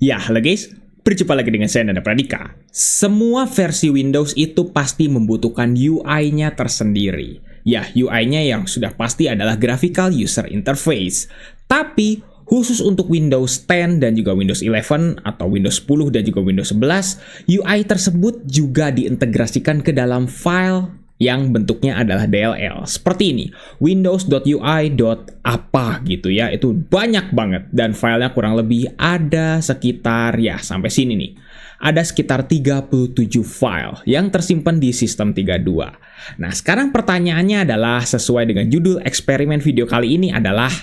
Ya, halo guys. Berjumpa lagi dengan saya, Nanda Pradika. Semua versi Windows itu pasti membutuhkan UI-nya tersendiri. Ya, UI-nya yang sudah pasti adalah Graphical User Interface. Tapi, khusus untuk Windows 10 dan juga Windows 11 atau Windows 10 dan juga Windows 11, UI tersebut juga diintegrasikan ke dalam file yang bentuknya adalah DLL. Seperti ini, windows.ui.apa gitu ya. Itu banyak banget dan filenya kurang lebih ada sekitar ya sampai sini nih. Ada sekitar 37 file yang tersimpan di sistem 32. Nah, sekarang pertanyaannya adalah sesuai dengan judul eksperimen video kali ini adalah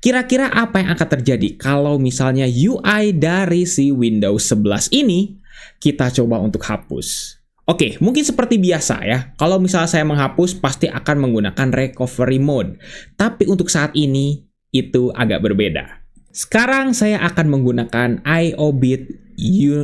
kira-kira apa yang akan terjadi kalau misalnya UI dari si Windows 11 ini kita coba untuk hapus. Oke, mungkin seperti biasa ya. Kalau misalnya saya menghapus, pasti akan menggunakan recovery mode. Tapi untuk saat ini, itu agak berbeda. Sekarang saya akan menggunakan IO-bit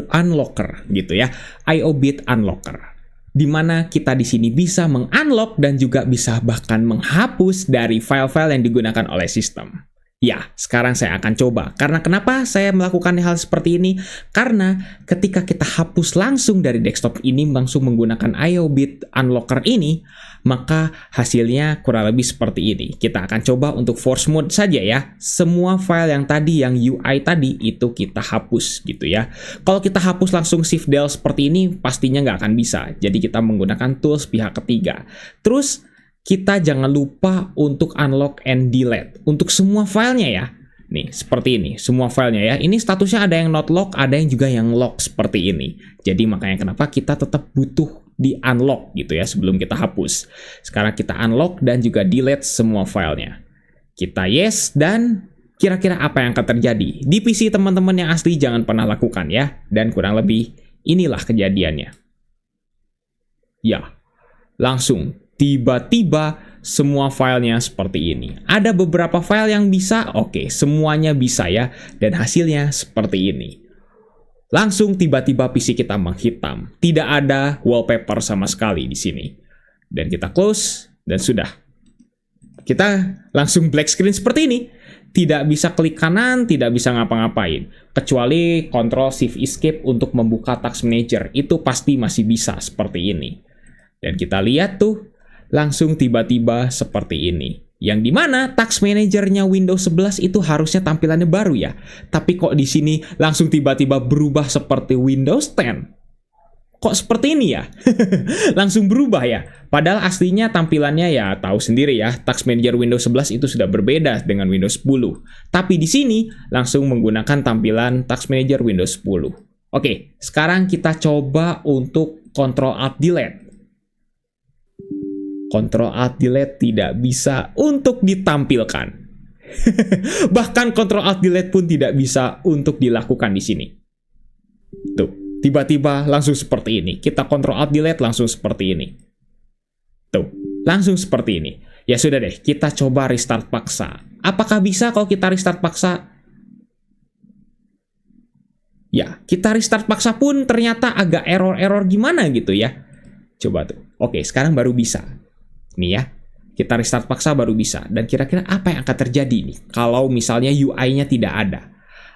unlocker gitu ya. IO-bit unlocker. Di mana kita di sini bisa mengunlock dan juga bisa bahkan menghapus dari file-file yang digunakan oleh sistem. Ya, sekarang saya akan coba. Karena kenapa saya melakukan hal seperti ini? Karena ketika kita hapus langsung dari desktop ini, langsung menggunakan IO-bit unlocker ini, maka hasilnya kurang lebih seperti ini. Kita akan coba untuk force mode saja ya. Semua file yang tadi, yang UI tadi, itu kita hapus gitu ya. Kalau kita hapus langsung shift del seperti ini, pastinya nggak akan bisa. Jadi kita menggunakan tools pihak ketiga. Terus, kita jangan lupa untuk unlock and delete untuk semua filenya ya. Nih, seperti ini, semua filenya ya. Ini statusnya ada yang not lock, ada yang juga yang lock seperti ini. Jadi makanya kenapa kita tetap butuh di unlock gitu ya sebelum kita hapus. Sekarang kita unlock dan juga delete semua filenya. Kita yes dan kira-kira apa yang akan terjadi? Di PC teman-teman yang asli jangan pernah lakukan ya. Dan kurang lebih inilah kejadiannya. Ya, langsung tiba-tiba semua filenya seperti ini. Ada beberapa file yang bisa, oke, semuanya bisa ya. Dan hasilnya seperti ini. Langsung tiba-tiba PC kita menghitam. Tidak ada wallpaper sama sekali di sini. Dan kita close, dan sudah. Kita langsung black screen seperti ini. Tidak bisa klik kanan, tidak bisa ngapa-ngapain. Kecuali Ctrl Shift Escape untuk membuka Task Manager. Itu pasti masih bisa seperti ini. Dan kita lihat tuh, langsung tiba-tiba seperti ini. Yang dimana Task Manager-nya Windows 11 itu harusnya tampilannya baru ya. Tapi kok di sini langsung tiba-tiba berubah seperti Windows 10? Kok seperti ini ya? Langsung berubah ya. Padahal aslinya tampilannya ya tahu sendiri ya. Task Manager Windows 11 itu sudah berbeda dengan Windows 10. Tapi di sini langsung menggunakan tampilan Task Manager Windows 10. Oke, sekarang kita coba untuk Ctrl-Alt-Delete. Ctrl-Alt-Delete tidak bisa untuk ditampilkan. Bahkan Ctrl-Alt-Delete pun tidak bisa untuk dilakukan di sini. Tuh, tiba-tiba langsung seperti ini. Kita Ctrl-Alt-Delete langsung seperti ini. Tuh, langsung seperti ini. Ya sudah deh, kita coba restart paksa. Apakah bisa kalau kita restart paksa? Ya, kita restart paksa pun ternyata agak error-error gimana gitu ya. Coba tuh. Oke, sekarang baru bisa. Nih ya, kita restart paksa baru bisa. Dan kira-kira apa yang akan terjadi nih kalau misalnya UI-nya tidak ada?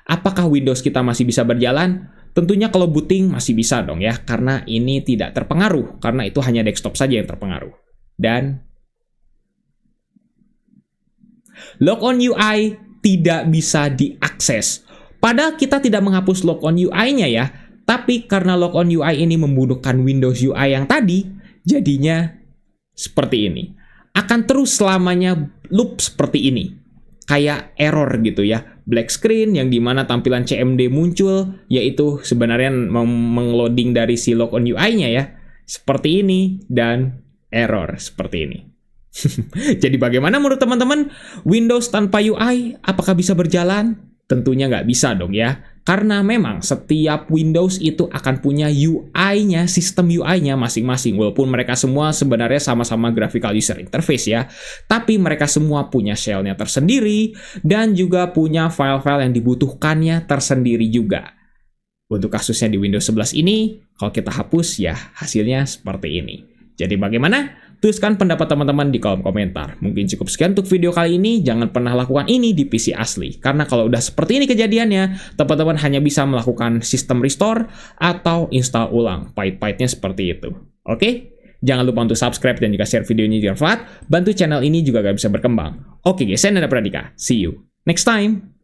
Apakah Windows kita masih bisa berjalan? Tentunya kalau booting masih bisa dong ya, karena ini tidak terpengaruh, karena itu hanya desktop saja yang terpengaruh. Dan logon UI tidak bisa diakses. Padahal kita tidak menghapus logon UI-nya ya, tapi karena logon UI ini membunuhkan Windows UI yang tadi, jadinya seperti ini. Akan terus selamanya loop seperti ini. Kayak error gitu ya. Black screen yang dimana tampilan CMD muncul, yaitu sebenarnya mengloading dari si logon UI-nya ya. Seperti ini dan error seperti ini. Jadi bagaimana menurut teman-teman? Windows tanpa UI apakah bisa berjalan? Tentunya nggak bisa dong ya. Karena memang setiap Windows itu akan punya UI-nya, sistem UI-nya masing-masing. Walaupun mereka semua sebenarnya sama-sama Graphical User Interface ya. Tapi mereka semua punya shell-nya tersendiri dan juga punya file-file yang dibutuhkannya tersendiri juga. Untuk kasusnya di Windows 11 ini, kalau kita hapus ya hasilnya seperti ini. Jadi bagaimana? Tuliskan pendapat teman-teman di kolom komentar. Mungkin cukup sekian untuk video kali ini. Jangan pernah lakukan ini di PC asli. Karena kalau udah seperti ini kejadiannya, teman-teman hanya bisa melakukan sistem restore atau install ulang. Pahit-pahitnya seperti itu. Oke? Jangan lupa untuk subscribe dan juga share video ini jika bermanfaat. Bantu channel ini juga agar bisa berkembang. Oke guys, saya Nanda Pradika. See you next time.